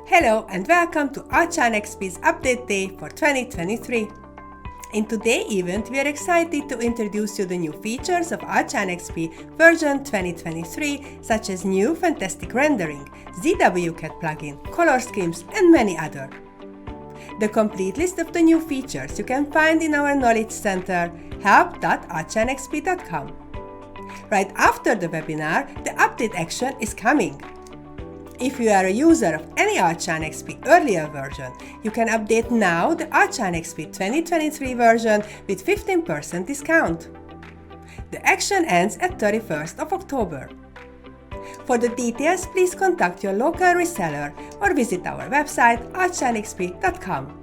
Hello and welcome to ARCHLine.XP's update day for 2023. In today's event, we are excited to introduce you the new features of ARCHLine.XP version 2023, such as new fantastic rendering, ZWCAD plugin, color schemes, and many other. The complete list of the new features you can find in our Knowledge Center, help.archline.xp.com. Right after the webinar, the update action is coming. If you are a user of any ARCHLine.XP earlier version, you can update now the ARCHLine.XP 2023 version with 15% discount. The action ends at 31st of October. For the details, please contact your local reseller or visit our website archline.xp.com.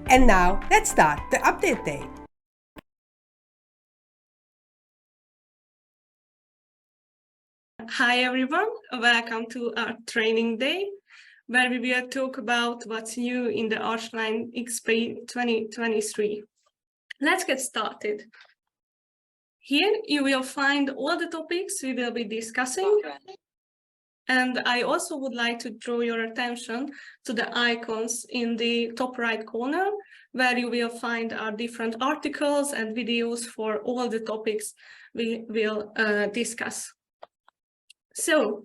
And now, let's start the update day. Hi everyone, welcome to our training day, where we will talk about what's new in the ARCHLine.XP 2023. Let's get started. Here you will find all the topics we will be discussing. And I also would like to draw your attention to the icons in the top right corner, where you will find our different articles and videos for all the topics we will discuss. So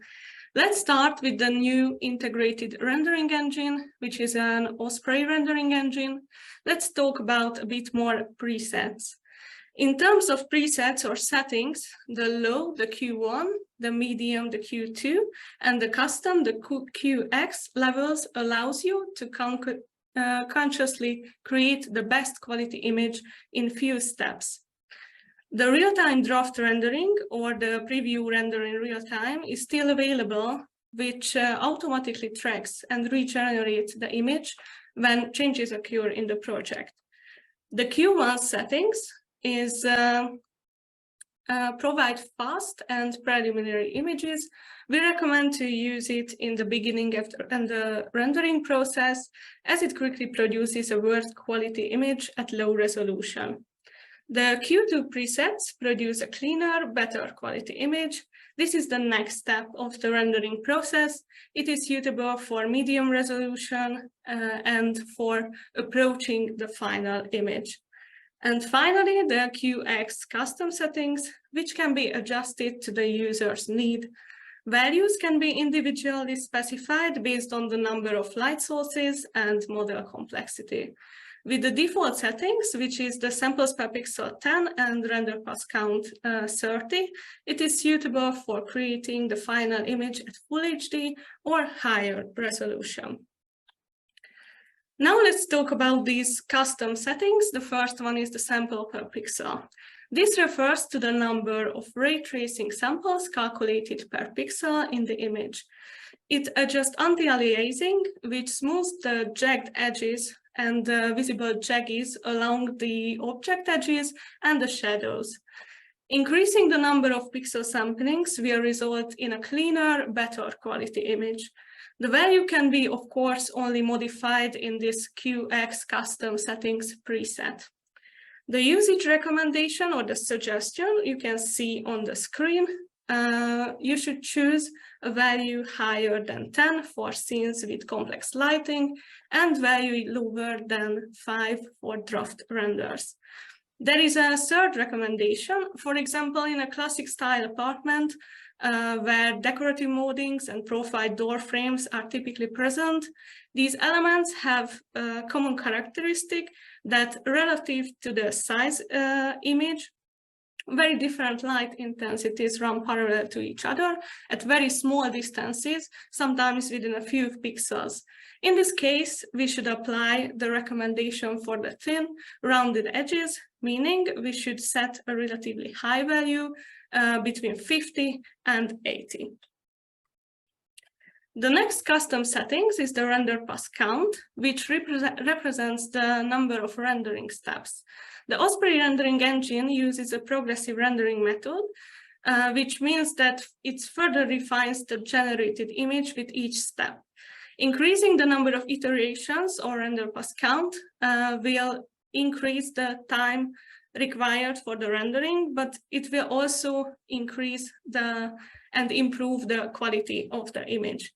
let's start with the new integrated rendering engine, which is an Osprey rendering engine. Let's talk about a bit more presets. In terms of presets or settings, the low, the Q1, the medium, the Q2, and the custom, the QX levels allows you to consciously create the best quality image in few steps. The real-time draft rendering or the preview render in real time is still available, which automatically tracks and regenerates the image when changes occur in the project. The Q1 settings is provide fast and preliminary images. We recommend to use it in the beginning of the rendering process, as it quickly produces a worst quality image at low resolution. The Q2 presets produce a cleaner, better quality image. This is the next step of the rendering process. It is suitable for medium resolution and for approaching the final image. And finally, the QX custom settings, which can be adjusted to the user's need. Values can be individually specified based on the number of light sources and model complexity. With the default settings, which is the samples per pixel 10 and render pass count 30, it is suitable for creating the final image at Full HD or higher resolution. Now let's talk about these custom settings. The first one is the sample per pixel. This refers to the number of ray tracing samples calculated per pixel in the image. It adjusts anti-aliasing, which smooths the jagged edges and visible jaggies along the object edges and the shadows. Increasing the number of pixel samplings will result in a cleaner, better quality image. The value can be, of course, only modified in this QX custom settings preset. The usage recommendation or the suggestion you can see on the screen. You should choose a value higher than 10 for scenes with complex lighting and value lower than 5 for draft renders. There is a third recommendation, for example, in a classic style apartment where decorative moldings and profile door frames are typically present. These elements have a common characteristic that relative to the size image, very different light intensities run parallel to each other at very small distances, sometimes within a few pixels. In this case, we should apply the recommendation for the thin, rounded edges, meaning we should set a relatively high value between 50 and 80. The next custom settings is the render pass count, which represents the number of rendering steps. The Osprey rendering engine uses a progressive rendering method, which means that it further refines the generated image with each step. Increasing the number of iterations or render pass count will increase the time required for the rendering, but it will also increase and improve the quality of the image.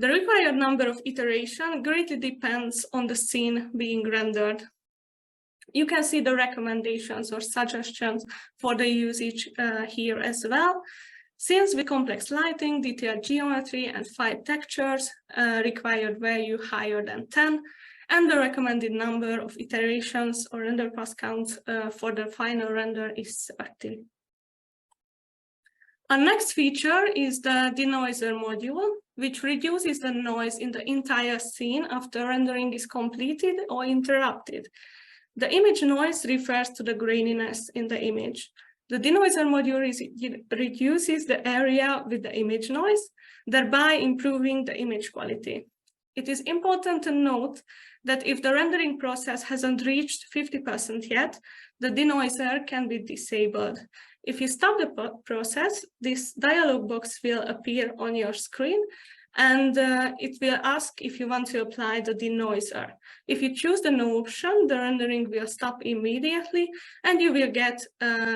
The required number of iterations greatly depends on the scene being rendered. You can see the recommendations or suggestions for the usage here as well. Since with complex lighting, detailed geometry, and 5 textures, required value higher than 10, and the recommended number of iterations or render pass count for the final render is 30. Our next feature is the denoiser module, which reduces the noise in the entire scene after rendering is completed or interrupted. The image noise refers to the graininess in the image. The denoiser module reduces the area with the image noise, thereby improving the image quality. It is important to note that if the rendering process hasn't reached 50% yet, the denoiser can be disabled. If you stop the process, this dialog box will appear on your screen, and it will ask if you want to apply the denoiser. If you choose the no option, the rendering will stop immediately, and you will get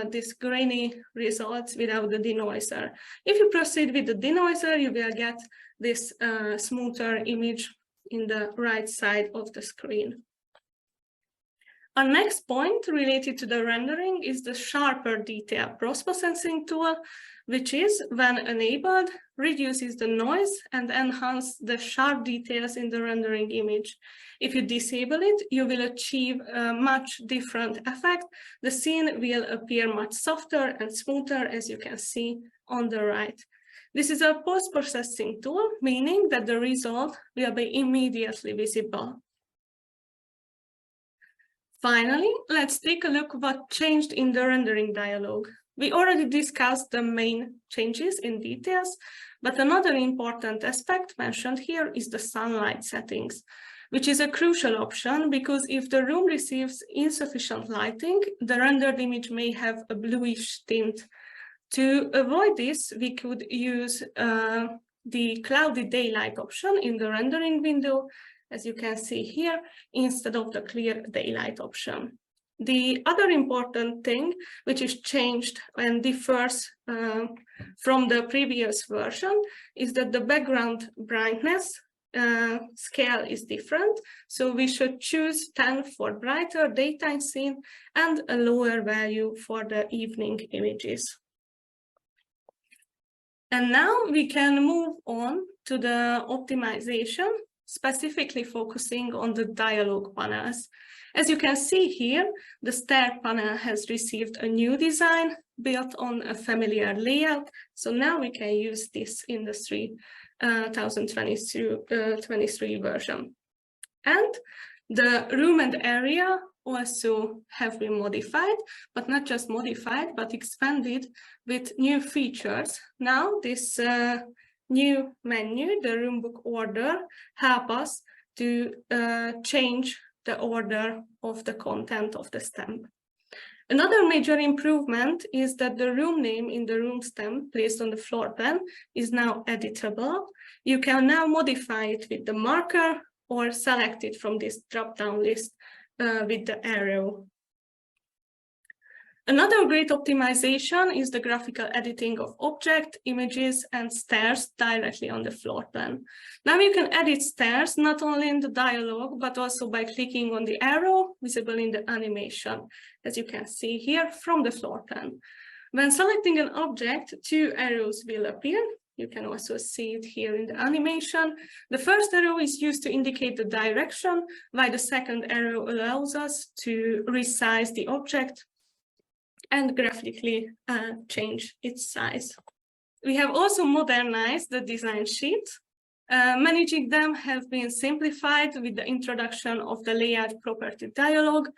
this grainy results without the denoiser. If you proceed with the denoiser, you will get this smoother image in the right side of the screen. Our next point related to the rendering is the sharper detail post-processing tool, which is, when enabled, reduces the noise and enhances the sharp details in the rendering image. If you disable it, you will achieve a much different effect. The scene will appear much softer and smoother, as you can see on the right. This is a post-processing tool, meaning that the result will be immediately visible. Finally, let's take a look what changed in the rendering dialog. We already discussed the main changes in details, but another important aspect mentioned here is the sunlight settings, which is a crucial option because if the room receives insufficient lighting, the rendered image may have a bluish tint. To avoid this, we could use the cloudy daylight option in the rendering window, as you can see here, instead of the clear daylight option. The other important thing which is changed and differs from the previous version is that the background brightness scale is different. So we should choose 10 for brighter daytime scene and a lower value for the evening images. And now we can move on to the optimization, specifically focusing on the dialog panels. As you can see here, the stair panel has received a new design built on a familiar layout. So now we can use this in the 2023 version. And the room and area also have been modified, but not just modified, but expanded with new features. Now this new menu, the room book order, help us to change the order of the content of the stamp. Another major improvement is that the room name in the room stamp placed on the floor plan is now editable. You can now modify it with the marker or select it from this drop-down list with the arrow. Another great optimization is the graphical editing of object, images, and stairs directly on the floor plan. Now you can edit stairs not only in the dialog, but also by clicking on the arrow visible in the animation, as you can see here from the floor plan. When selecting an object, 2 arrows will appear. You can also see it here in the animation. The first arrow is used to indicate the direction, while the second arrow allows us to resize the object and graphically change its size. We have also modernized the design sheet. Managing them have been simplified with the introduction of the layout property dialog.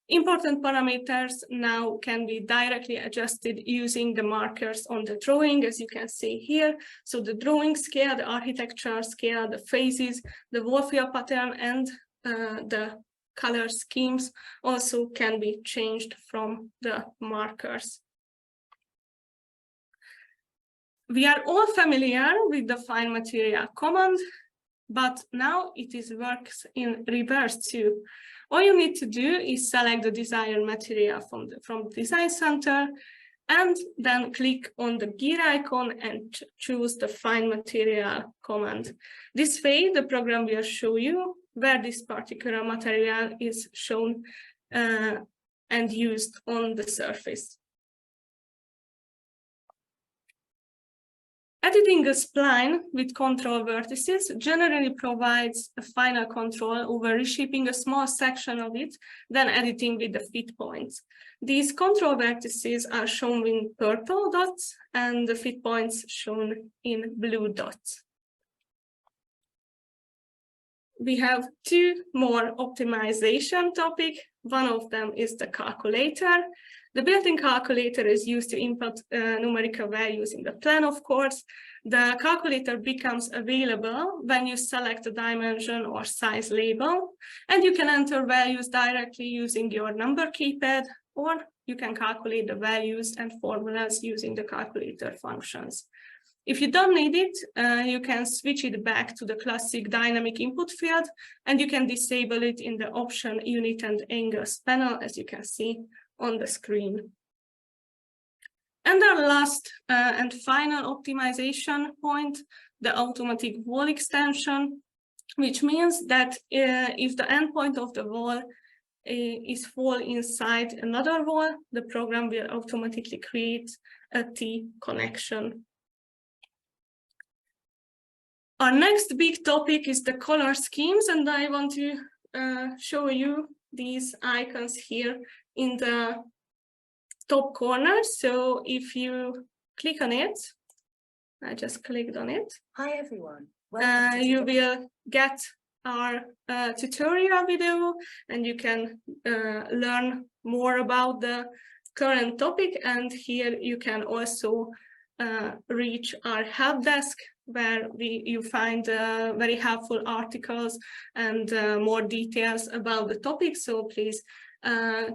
Important parameters now can be directly adjusted using the markers on the drawing, as you can see here. So the drawing scale, the architecture scale, the phases, the wall fill pattern, and the color schemes also can be changed from the markers. We are all familiar with the find material command, but now it works in reverse too. All you need to do is select the desired material from the design center and then click on the gear icon and choose the Find Material command. This way, the program will show you where this particular material is shown and used on the surface. Editing a spline with control vertices generally provides a final control over reshaping a small section of it, then editing with the fit points. These control vertices are shown in purple dots and the fit points shown in blue dots. We have two more optimization topics. One of them is the calculator. The built-in calculator is used to input numerical values in the plan, of course. The calculator becomes available when you select a dimension or size label, and you can enter values directly using your number keypad, or you can calculate the values and formulas using the calculator functions. If you don't need it, you can switch it back to the classic dynamic input field, and you can disable it in the option unit and angles panel, as you can see on the screen. And our last and final optimization point, the automatic wall extension, which means that if the endpoint of the wall is fall inside another wall, the program will automatically create a T connection. Our next big topic is the color schemes, and I want to show you these icons here in the top corner. So if you click on it, I just clicked on it. Hi everyone. You will get our tutorial video, and you can learn more about the current topic. And here you can also reach our help desk, where you find very helpful articles and more details about the topic. So please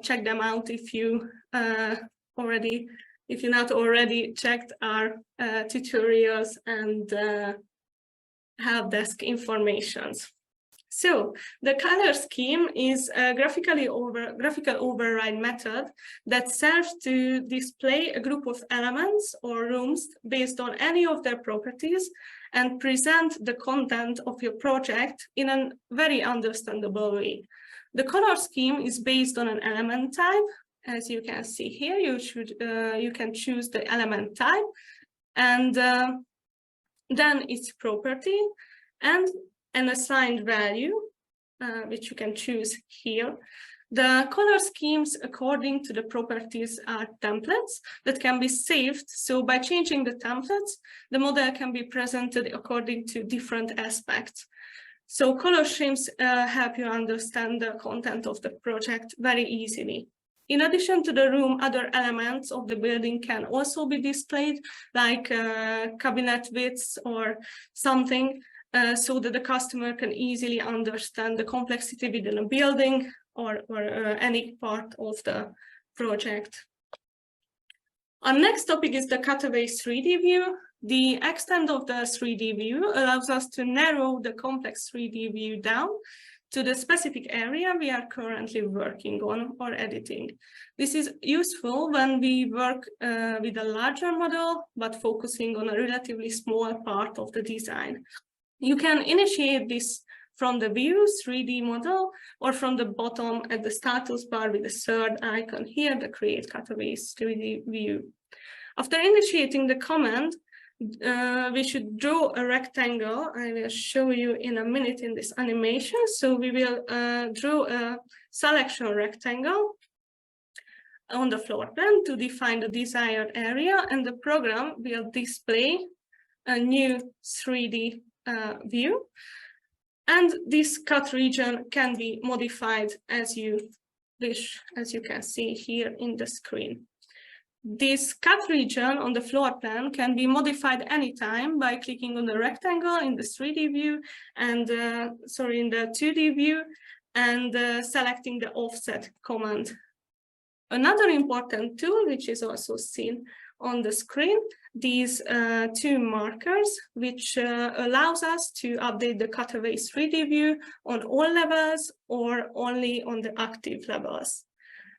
check them out if you if you're not already checked our tutorials and help desk informations. So the color scheme is a graphical override method that serves to display a group of elements or rooms based on any of their properties and present the content of your project in a very understandable way. The color scheme is based on an element type. As you can see here, you can choose the element type and then its property and an assigned value, which you can choose here. The color schemes according to the properties are templates that can be saved. So by changing the templates, the model can be presented according to different aspects. So color schemes help you understand the content of the project very easily. In addition to the room, other elements of the building can also be displayed, like cabinet widths or something, so that the customer can easily understand the complexity within a building or any part of the project. Our next topic is the cutaway 3D view. The extent of the 3D view allows us to narrow the complex 3D view down to the specific area we are currently working on or editing. This is useful when we work with a larger model, but focusing on a relatively small part of the design. You can initiate this from the View 3D model or from the bottom at the status bar with the third icon here, the Create Cutaways 3D View. After initiating the command, we should draw a rectangle. I will show you in a minute in this animation. So we will draw a selection rectangle on the floor plan to define the desired area, and the program will display a new 3D view. And this cut region can be modified as you wish, as you can see here in the screen. This cut region on the floor plan can be modified anytime by clicking on the rectangle in the 3D view and in the 2D view and selecting the offset command. Another important tool, which is also seen on the screen, these two markers, which allows us to update the cutaway 3D view on all levels or only on the active levels.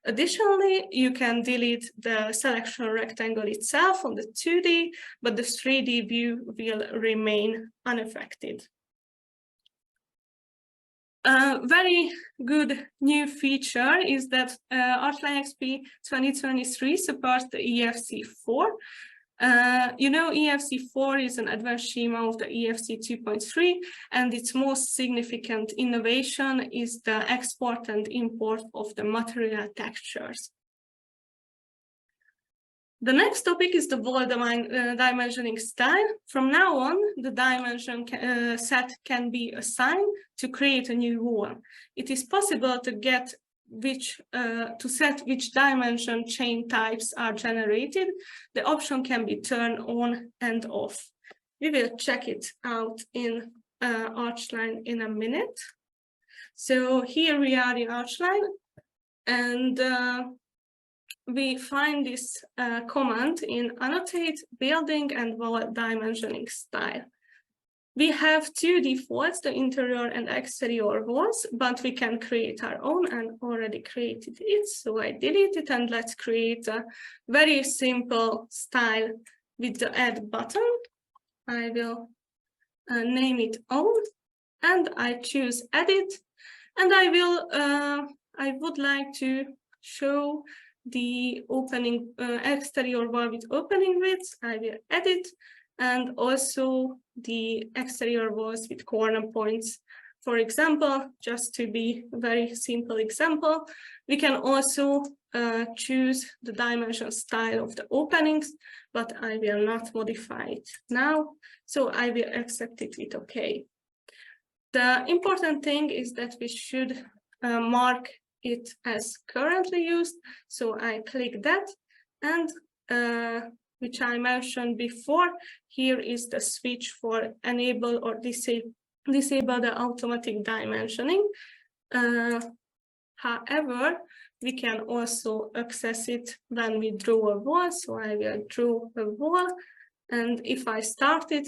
Additionally, you can delete the selection rectangle itself on the 2D, but the 3D view will remain unaffected. A very good new feature is that ARCHLine.XP 2023 supports the EFC4. You know, EFC4 is an advanced schema of the EFC 2.3, and its most significant innovation is the export and import of the material textures. The next topic is the wall dimensioning style. From now on, the dimension set can be assigned to create a new wall. It is possible to get to set which dimension chain types are generated. The option can be turned on and off. We will check it out in ARCHLine in a minute. So here we are in ARCHLine, and we find this command in annotate building and wall dimensioning style. We have two defaults, the interior and exterior walls, but we can create our own, and already created it. So I delete it, and let's create a very simple style with the add button. I will name it own, and I choose edit, and I would like to show the opening exterior wall with opening width. I will edit, and also the exterior walls with corner points. For example, just to be a very simple example, we can also choose the dimension style of the openings, but I will not modify it now. So I will accept it with OK. The important thing is that we should mark it as currently used. So I click that, and which I mentioned before, here is the switch for enable or disable the automatic dimensioning. However, we can also access it when we draw a wall. So I will draw a wall, and if I start it,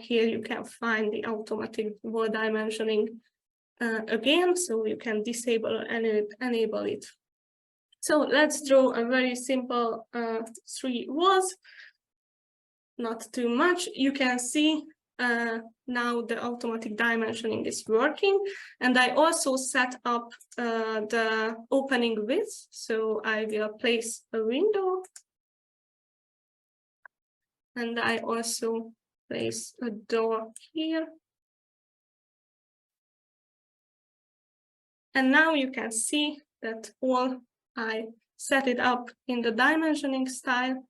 here you can find the automatic wall dimensioning again, so you can disable and enable it. So let's draw a very simple 3 walls, not too much. You can see now the automatic dimensioning is working, and I also set up the opening width. So I will place a window, and I also place a door here. And now you can see that all I set it up in the dimensioning style.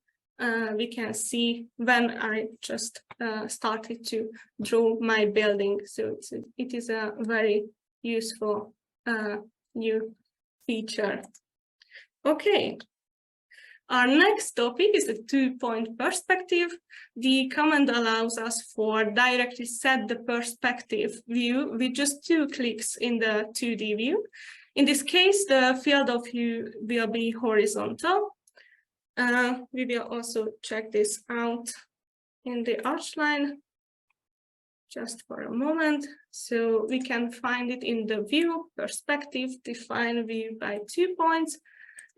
We can see when I just started to draw my building. So it is a very useful new feature. Okay. Our next topic is the 2-point perspective. The command allows us for directly set the perspective view with just 2 clicks in the 2D view. In this case, the field of view will be horizontal. We will also check this out in the ARCHLine just for a moment. So we can find it in the view perspective, define view by 2 points.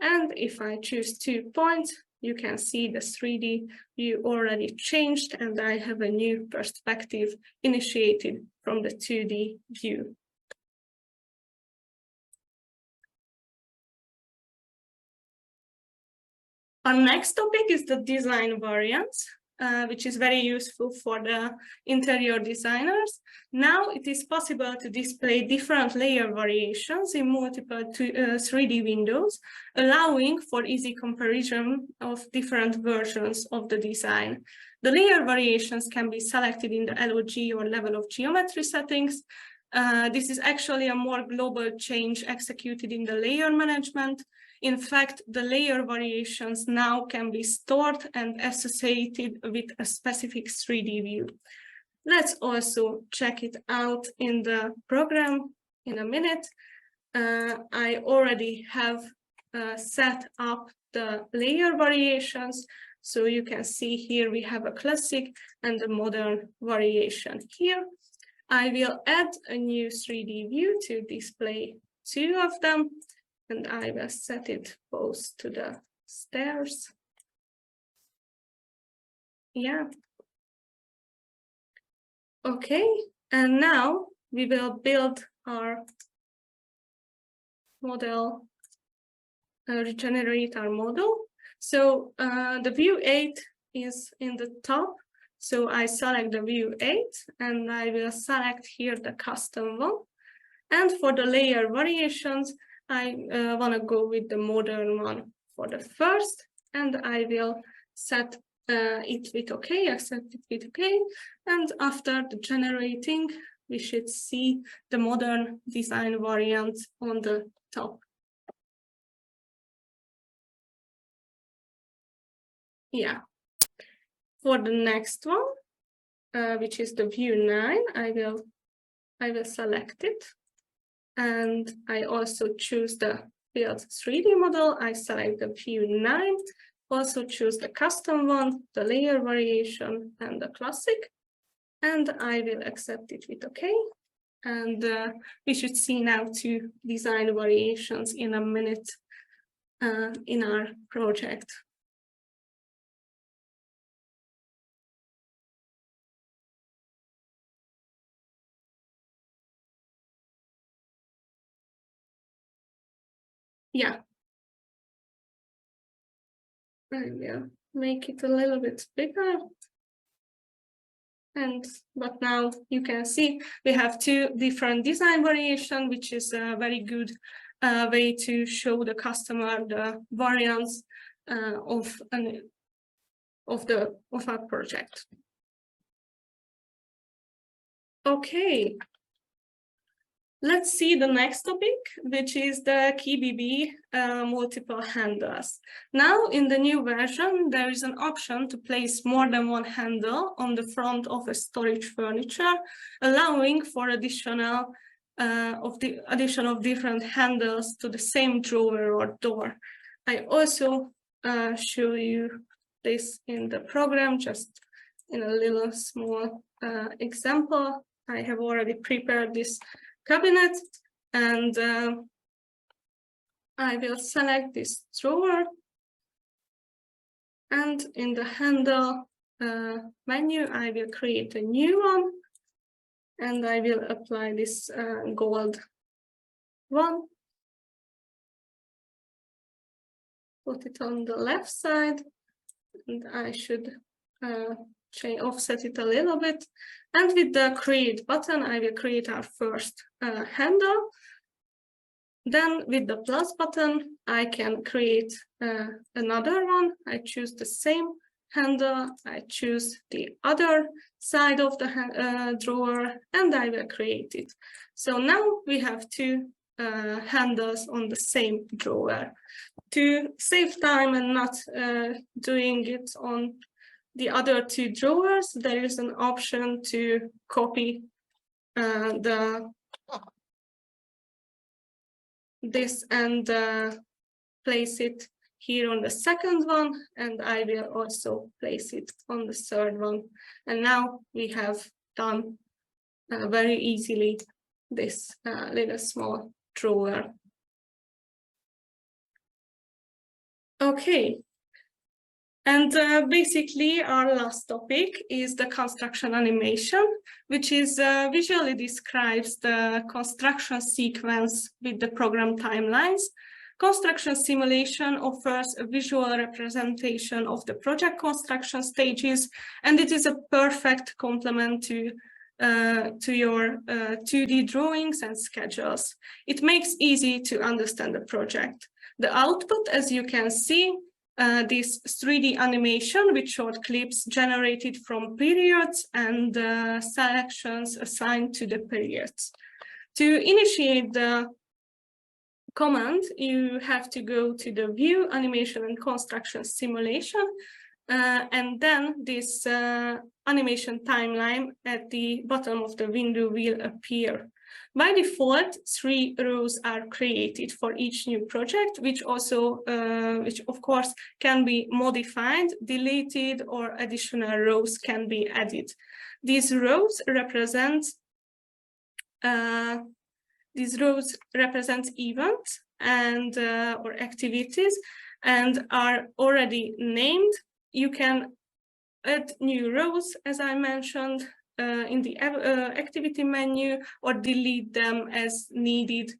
And if I choose 2 points, you can see the 3D view already changed, and I have a new perspective initiated from the 2D view. Our next topic is the design variants, which is very useful for the interior designers. Now it is possible to display different layer variations in multiple 3D windows, allowing for easy comparison of different versions of the design. The layer variations can be selected in the LOG or level of geometry settings. This is actually a more global change executed in the layer management. In fact, the layer variations now can be stored and associated with a specific 3D view. Let's also check it out in the program in a minute. I already have set up the layer variations. So you can see here we have a classic and a modern variation here. I will add a new 3D view to display 2 of them. and I will set it both to the stairs. Yeah. Okay, and now we will build our model, regenerate our model. So the view 8 is in the top. So I select the view 8 and I will select here the custom one. And for the layer variations, I want to go with the modern one for the first, and I will set it with OK, accept it with OK. And after the generating, we should see the modern design variant on the top. Yeah. For the next one, which is the view 9, I will select it. And I also choose the build 3D model. I select the view 9, also choose the custom one, the layer variation, and the classic. And I will accept it with OK. And we should see now 2 design variations in a minute in our project. Yeah. I will make it a little bit bigger. But now you can see we have 2 different design variations, which is a very good way to show the customer the variants of our project. Okay, let's see the next topic, which is the KBB multiple handles. Now, in the new version, there is an option to place more than one handle on the front of a storage furniture, allowing for addition of different handles to the same drawer or door. I also show you this in the program, just in a little small example. I have already prepared this cabinet, and I will select this drawer, and in the handle menu I will create a new one, and I will apply this gold one, put it on the left side, and I should offset it a little bit. And with the create button, I will create our first handle. Then with the plus button, I can create another one. I choose the same handle, I choose the other side of the drawer, and I will create it. So now we have 2 handles on the same drawer. To save time and not doing it on the other 2 drawers, there is an option to copy this and place it here on the second one, and I will also place it on the third one. And now we have done very easily this little small drawer. Okay. And basically, our last topic is the construction animation, which is visually describes the construction sequence with the program timelines. Construction simulation offers a visual representation of the project construction stages, and it is a perfect complement to your 2D drawings and schedules. It makes easy to understand the project. The output, as you can see, this 3D animation with short clips generated from periods and selections assigned to the periods. To initiate the command, you have to go to the View, Animation and Construction Simulation, and then this animation timeline at the bottom of the window will appear. By default, 3 rows are created for each new project, which of course can be modified, deleted, or additional rows can be added. These rows represent events, and or activities and are already named, you can add new rows, as I mentioned, in the activity menu, or delete them as needed.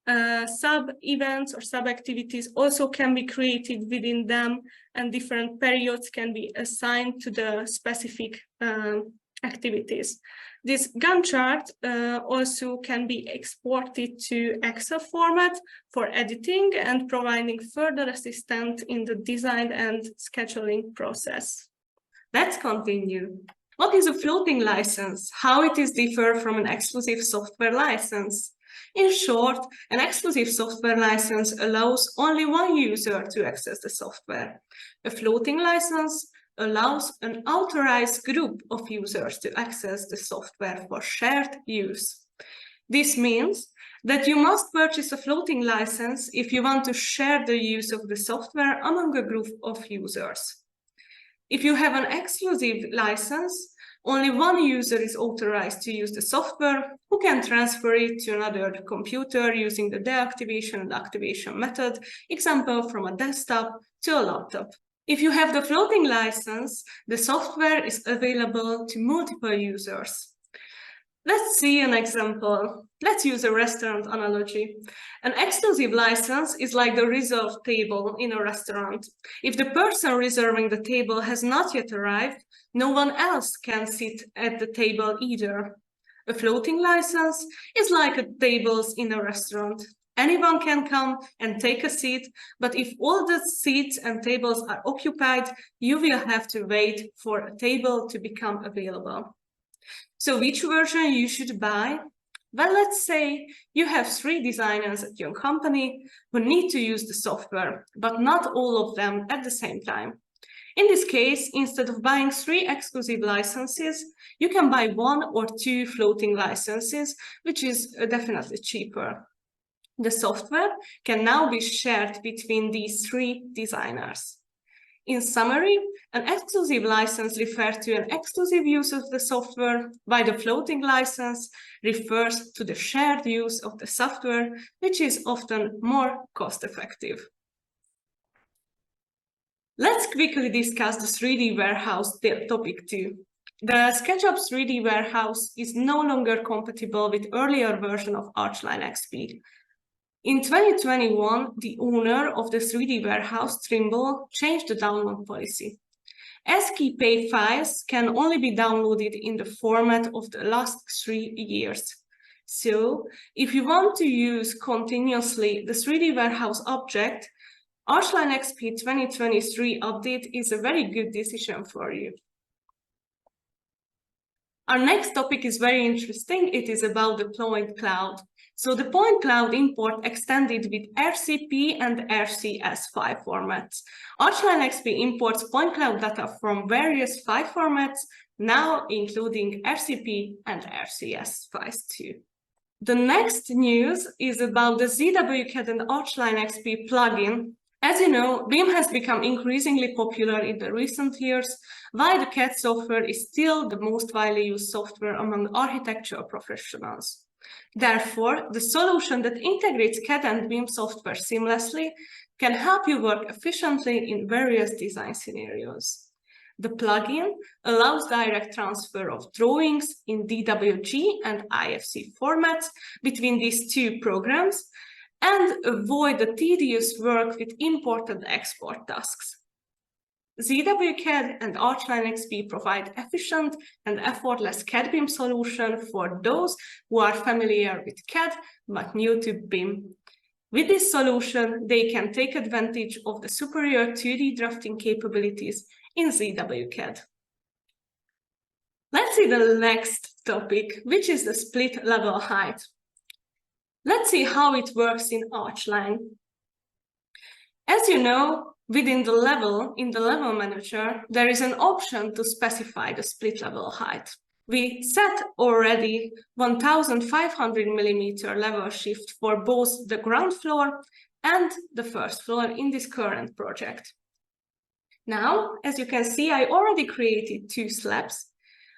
Sub-events or sub-activities also can be created within them, and different periods can be assigned to the specific activities. This Gantt chart also can be exported to Excel format for editing and providing further assistance in the design and scheduling process. Let's continue. What is a floating license? How it is different from an exclusive software license? In short, an exclusive software license allows only one user to access the software. A floating license allows an authorized group of users to access the software for shared use. This means that you must purchase a floating license if you want to share the use of the software among a group of users. If you have an exclusive license, only one user is authorized to use the software, who can transfer it to another computer using the deactivation and activation method, example from a desktop to a laptop. If you have the floating license, the software is available to multiple users. Let's see an example. Let's use a restaurant analogy. An exclusive license is like the reserved table in a restaurant. If the person reserving the table has not yet arrived, no one else can sit at the table either. A floating license is like tables in a restaurant. Anyone can come and take a seat, but if all the seats and tables are occupied, you will have to wait for a table to become available. So which version you should buy? Well, let's say you have 3 designers at your company who need to use the software, but not all of them at the same time. In this case, instead of buying 3 exclusive licenses, you can buy 1 or 2 floating licenses, which is definitely cheaper. The software can now be shared between these 3 designers. In summary, an exclusive license refers to an exclusive use of the software, while the floating license refers to the shared use of the software, which is often more cost-effective. Let's quickly discuss the 3D warehouse topic too. The SketchUp 3D warehouse is no longer compatible with earlier version of ARCHLine.XP. In 2021, the owner of the 3D warehouse, Trimble, changed the download policy. ASCII pay files can only be downloaded in the format of the last 3 years. So, if you want to use continuously the 3D warehouse object, ARCHLine.XP 2023 update is a very good decision for you. Our next topic is very interesting. It is about the point cloud. So the point cloud import extended with RCP and RCS file formats. ARCHLine.XP imports point cloud data from various file formats, now including RCP and RCS files too. The next news is about the ZWCAD and ARCHLine.XP plugin. As you know, BIM has become increasingly popular in the recent years, while the CAD software is still the most widely used software among architectural professionals. Therefore, the solution that integrates CAD and BIM software seamlessly can help you work efficiently in various design scenarios. The plugin allows direct transfer of drawings in DWG and IFC formats between these 2 programs, and avoid the tedious work with import and export tasks. ZWCAD and ARCHLine.XP provide efficient and effortless CAD BIM solution for those who are familiar with CAD but new to BIM. With this solution, they can take advantage of the superior 2D drafting capabilities in ZWCAD. Let's see the next topic, which is the split level height. Let's see how it works in ARCHLine. As you know, within the level, in the level manager, there is an option to specify the split level height. We set already 1500 mm level shift for both the ground floor and the first floor in this current project. Now, as you can see, I already created 2 slabs.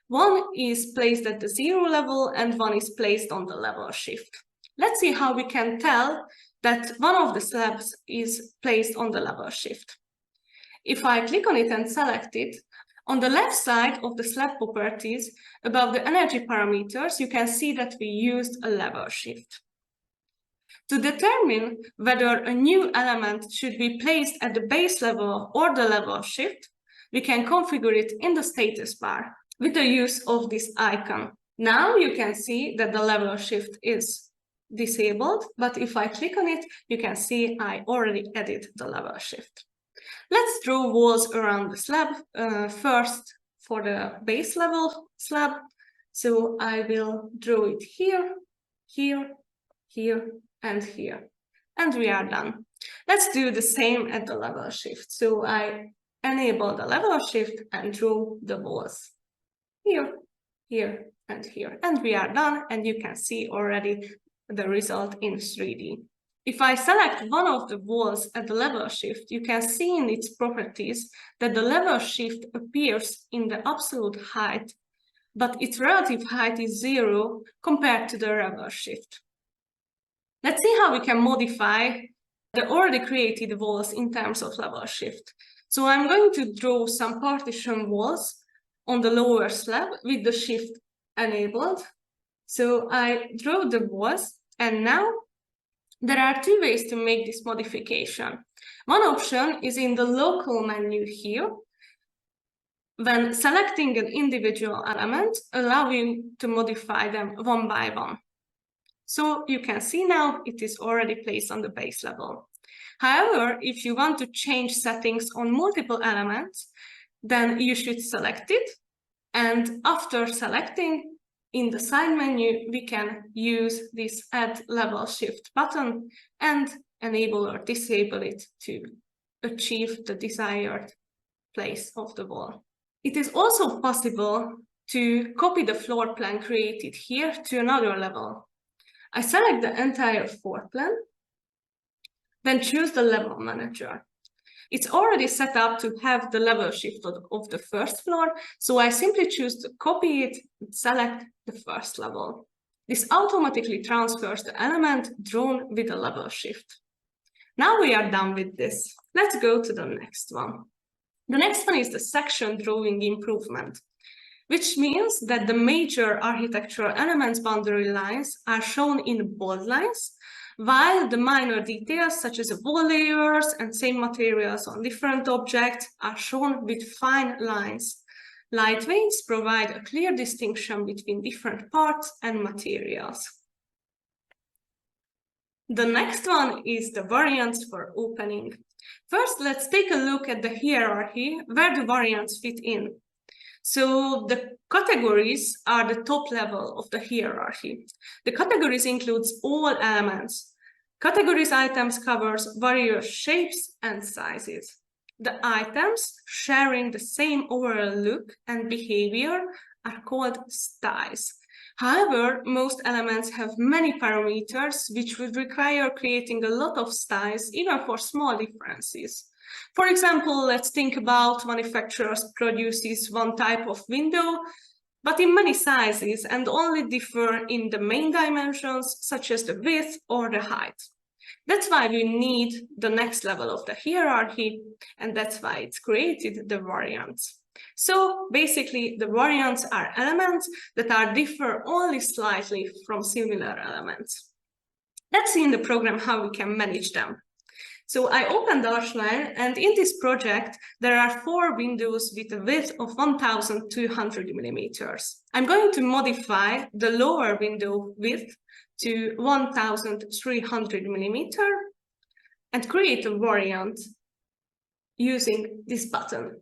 One is placed at the 0 level and one is placed on the level shift. Let's see how we can tell that one of the slabs is placed on the level shift. If I click on it and select it, on the left side of the slab properties, above the energy parameters, you can see that we used a level shift. To determine whether a new element should be placed at the base level or the level shift, we can configure it in the status bar with the use of this icon. Now you can see that the level shift is disabled, but if I click on it, you can see I already added the level shift. Let's draw walls around the slab first for the base level slab. So I will draw it here, here, here, and here. And we are done. Let's do the same at the level shift. So I enable the level shift and draw the walls here, here, and here. And we are done, and you can see already the result in 3D. If I select one of the walls at the level shift, you can see in its properties that the level shift appears in the absolute height, but its relative height is 0 compared to the level shift. Let's see how we can modify the already created walls in terms of level shift. So I'm going to draw some partition walls on the lower slab with the shift enabled. So I draw the walls, and now there are two ways to make this modification. One option is in the local menu here. When selecting an individual element, allow you to modify them one by one. So you can see now it is already placed on the base level. However, if you want to change settings on multiple elements, then you should select it. And after selecting, in the side menu, we can use this Add Level Shift button and enable or disable it to achieve the desired place of the wall. It is also possible to copy the floor plan created here to another level. I select the entire floor plan, then choose the level manager. It's already set up to have the level shift of the first floor, so I simply choose to copy it and select the first level. This automatically transfers the element drawn with the level shift. Now we are done with this. Let's go to the next one. The next one is the section drawing improvement, which means that the major architectural elements boundary lines are shown in bold lines, while the minor details such as wall layers and same materials on different objects are shown with fine lines. Light veins provide a clear distinction between different parts and materials. The next one is the variants for opening. First, let's take a look at the hierarchy where the variants fit in. So the categories are the top level of the hierarchy. The categories includes all elements. Categories items covers various shapes and sizes. The items sharing the same overall look and behavior are called styles. However, most elements have many parameters, which would require creating a lot of styles, even for small differences. For example, let's think about manufacturers produces one type of window, but in many sizes and only differ in the main dimensions, such as the width or the height. That's why we need the next level of the hierarchy, and that's why it's created the variants. So basically, the variants are elements that are differ only slightly from similar elements. Let's see in the program how we can manage them. So I opened ARCHLine, and in this project, there are 4 windows with a width of 1200 millimeters. I'm going to modify the lower window width to 1300 millimeter and create a variant using this button.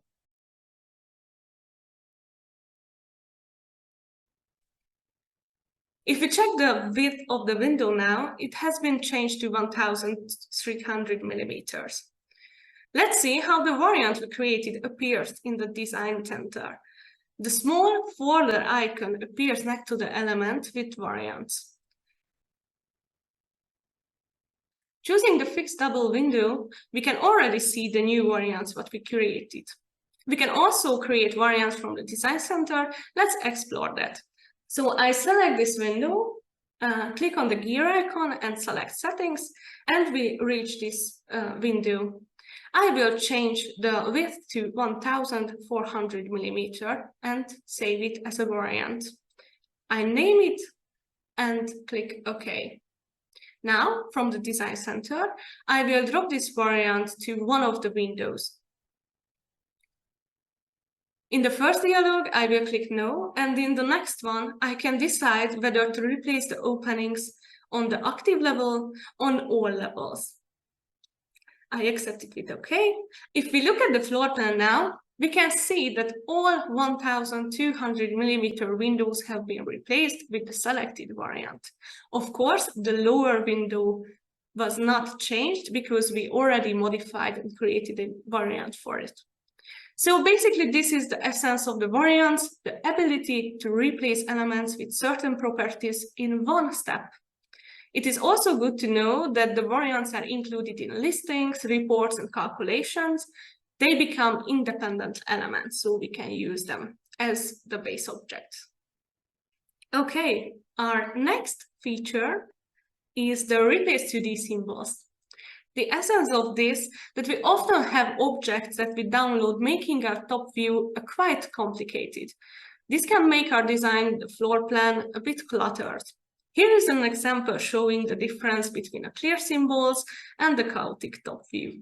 If we check the width of the window now, it has been changed to 1300 millimeters. Let's see how the variant we created appears in the design center. The small folder icon appears next to the element with variants. Choosing the fixed double window, we can already see the new variants what we created. We can also create variants from the design center. Let's explore that. So I select this window, click on the gear icon and select settings, and we reach this window. I will change the width to 1400 millimeter and save it as a variant. I name it and click OK. Now, from the Design Center, I will drop this variant to one of the windows. In the first dialog, I will click No, and in the next one, I can decide whether to replace the openings on the active level on all levels. I accept it with OK. If we look at the floor plan now, we can see that all 1200 millimeter windows have been replaced with the selected variant. Of course, the lower window was not changed because we already modified and created a variant for it. So basically, this is the essence of the variants, the ability to replace elements with certain properties in one step. It is also good to know that the variants are included in listings, reports, and calculations. They become independent elements, so we can use them as the base object. Okay, our next feature is the replace 2D symbols. The essence of this, that we often have objects that we download, making our top view quite complicated. This can make our design, the floor plan, a bit cluttered. Here is an example showing the difference between the clear symbols and the chaotic top view.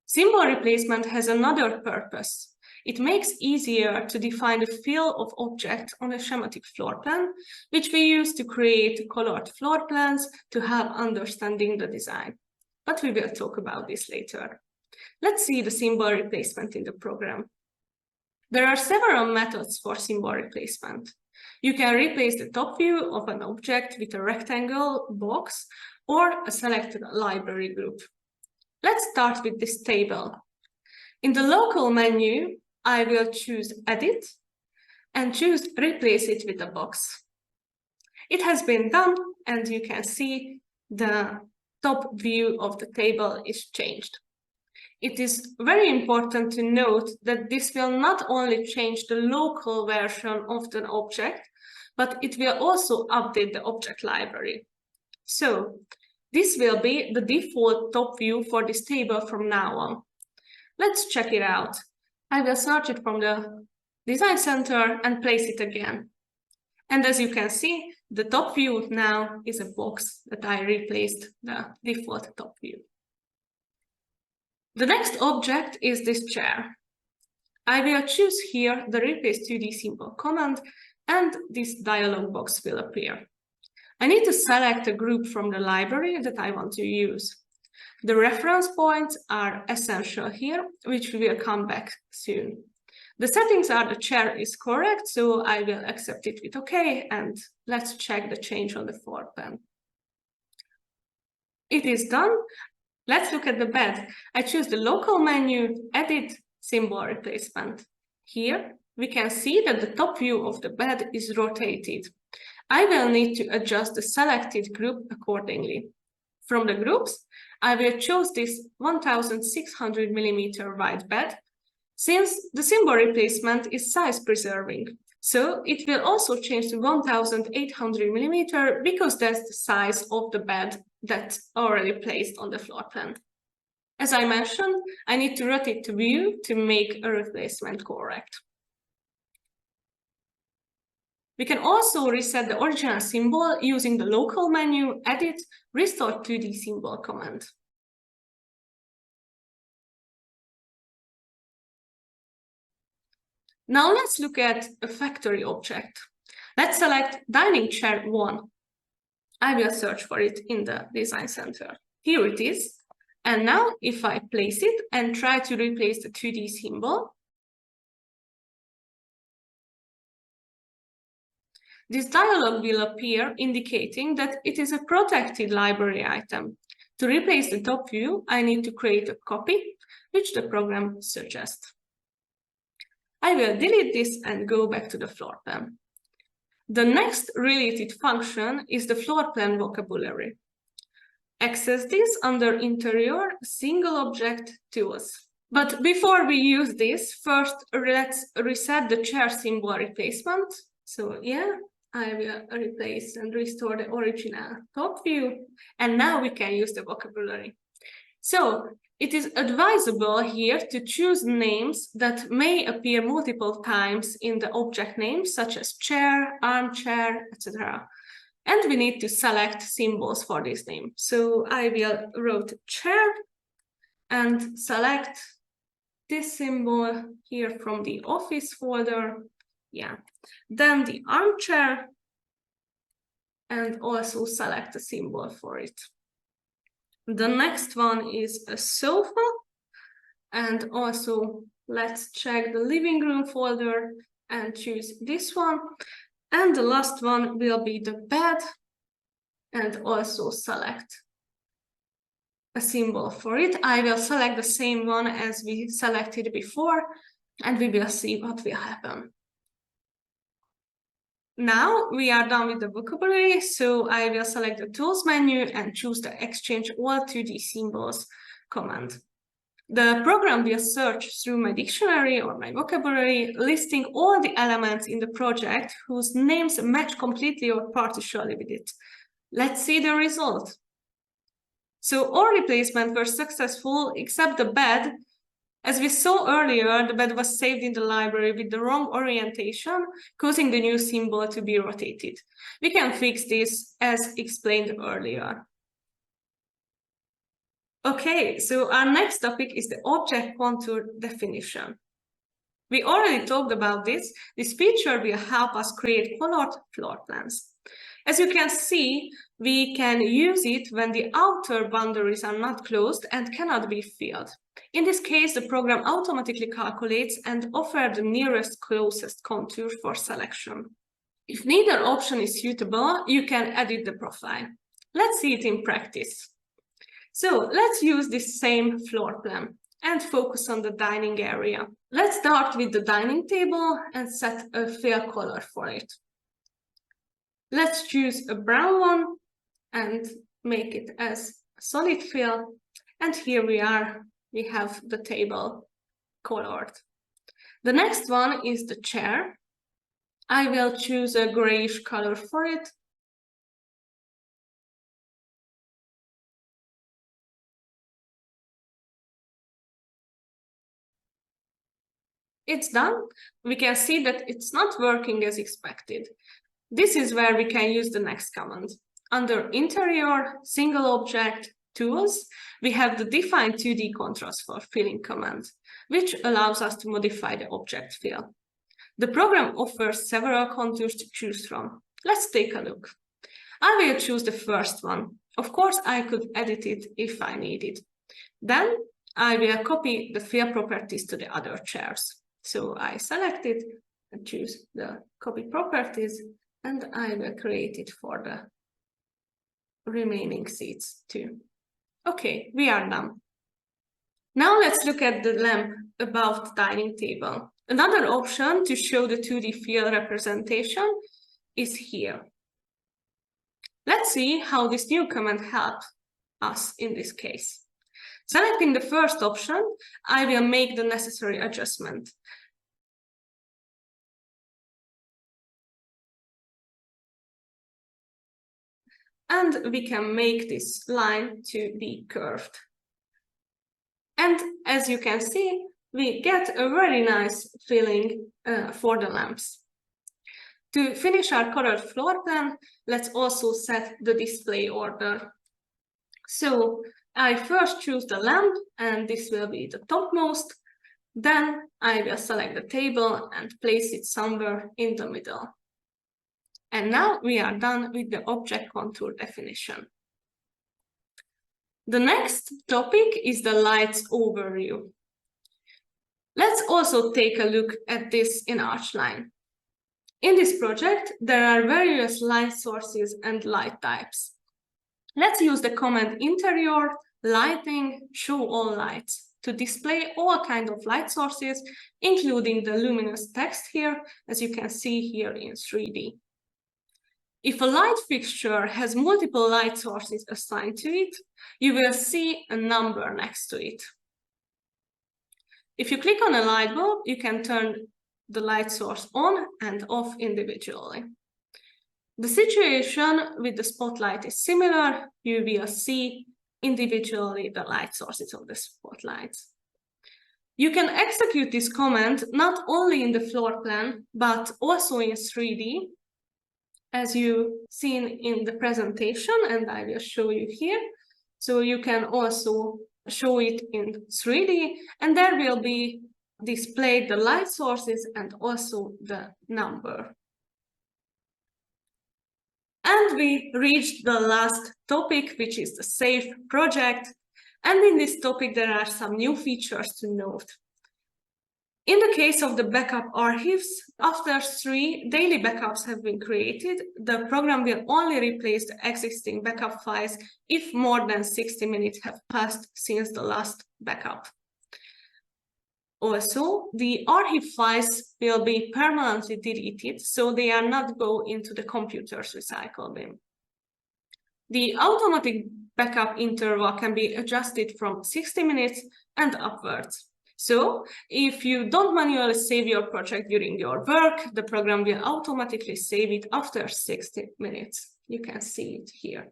Symbol replacement has another purpose. It makes it easier to define the feel of objects on a schematic floor plan, which we use to create colored floor plans to help understanding the design. But we will talk about this later. Let's see the symbol replacement in the program. There are several methods for symbol replacement. You can replace the top view of an object with a rectangle box or a selected library group. Let's start with this table. In the local menu, I will choose Edit and choose Replace it with a box. It has been done, and you can see the top view of the table is changed. It is very important to note that this will not only change the local version of the object, but it will also update the object library. So this will be the default top view for this table from now on. Let's check it out. I will search it from the Design Center and place it again. And as you can see, the top view now is a box that I replaced the default top view. The next object is this chair. I will choose here the Replace 2D symbol command, and this dialog box will appear. I need to select a group from the library that I want to use. The reference points are essential here, which we will come back soon. The settings are the chair is correct, so I will accept it with OK, and let's check the change on the floor plan. It is done. Let's look at the bed. I choose the local menu, Edit, Symbol Replacement. Here, we can see that the top view of the bed is rotated. I will need to adjust the selected group accordingly. From the groups, I will choose this 1600 millimeter wide bed, since the symbol replacement is size preserving. So it will also change to 1800 millimeter because that's the size of the bed that's already placed on the floor plan. As I mentioned, I need to rotate the view to make a replacement correct. We can also reset the original symbol using the local menu, Edit, Restore 2D Symbol command. Now let's look at a factory object. Let's select Dining Chair 1. I will search for it in the Design Center. Here it is. And now if I place it and try to replace the 2D symbol, this dialog will appear indicating that it is a protected library item. To replace the top view, I need to create a copy, which the program suggests. I will delete this and go back to the floor plan. The next related function is the floor plan vocabulary. Access this under Interior Single Object Tools. But before we use this, first let's reset the chair symbol replacement. So yeah, I will replace and restore the original top view, and now we can use the vocabulary. So it is advisable here to choose names that may appear multiple times in the object names, such as chair, armchair, etc. And we need to select symbols for this name. So I will write chair and select this symbol here from the office folder. Yeah. Then the armchair, and also select a symbol for it. The next one is a sofa, and also let's check the living room folder and choose this one. And the last one will be the bed, and also select a symbol for it. I will select the same one as we selected before, and we will see what will happen. Now we are done with the vocabulary, so I will select the Tools menu and choose the Exchange All 2D Symbols command. The program will search through my dictionary or my vocabulary, listing all the elements in the project whose names match completely or partially with it. Let's see the result. So all replacements were successful except the bed. As we saw earlier, the bed was saved in the library with the wrong orientation, causing the new symbol to be rotated. We can fix this as explained earlier. Okay, so our next topic is the object contour definition. We already talked about this. This feature will help us create colored floor plans. As you can see, we can use it when the outer boundaries are not closed and cannot be filled. In this case, the program automatically calculates and offers the nearest closest contour for selection. If neither option is suitable, you can edit the profile. Let's see it in practice. So let's use this same floor plan and focus on the dining area. Let's start with the dining table and set a fill color for it. Let's choose a brown one and make it as a solid fill. And here we are, we have the table colored. The next one is the chair. I will choose a grayish color for it. It's done. We can see that it's not working as expected. This is where we can use the next command. Under Interior, Single Object, Tools, we have the Define 2D Contrast for Filling command, which allows us to modify the object fill. The program offers several contours to choose from. Let's take a look. I will choose the first one. Of course, I could edit it if I needed. Then I will copy the fill properties to the other chairs. So I select it and choose the copy properties, and I will create it for the remaining seats too. Okay, we are done. Now let's look at the lamp above the dining table. Another option to show the 2D fill representation is here. Let's see how this new command helps us in this case. Selecting the first option, I will make the necessary adjustment. And we can make this line to be curved. And as you can see, we get a very nice filling for the lamps. To finish our colored floor plan, let's also set the display order. So I first choose the lamp, and this will be the topmost. Then I will select the table and place it somewhere in the middle. And now we are done with the object contour definition. The next topic is the lights overview. Let's also take a look at this in ARCHLine. In this project, there are various light sources and light types. Let's use the command interior lighting show all lights to display all kinds of light sources, including the luminous text here, as you can see here in 3D. If a light fixture has multiple light sources assigned to it, you will see a number next to it. If you click on a light bulb, you can turn the light source on and off individually. The situation with the spotlight is similar. You will see individually the light sources of the spotlights. You can execute this command not only in the floor plan, but also in 3D, as you've seen in the presentation, and I will show you here. So you can also show it in 3D, and there will be displayed the light sources and also the number. And we reached the last topic, which is the Save project. And in this topic, there are some new features to note. In the case of the backup archives, after 3 daily backups have been created, the program will only replace the existing backup files if more than 60 minutes have passed since the last backup. Also, the archive files will be permanently deleted, so they are not go into the computer's recycle bin. The automatic backup interval can be adjusted from 60 minutes and upwards. So, if you don't manually save your project during your work, the program will automatically save it after 60 minutes. You can see it here.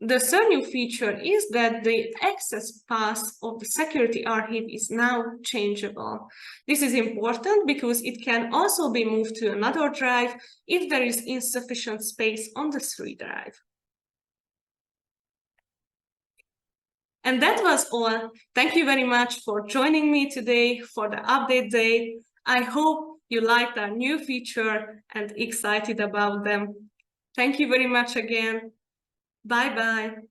The third new feature is that the access path of the security archive is now changeable. This is important because it can also be moved to another drive if there is insufficient space on the 3 drive. And that was all. Thank you very much for joining me today for the update day. I hope you liked our new feature and excited about them. Thank you very much again. Bye-bye.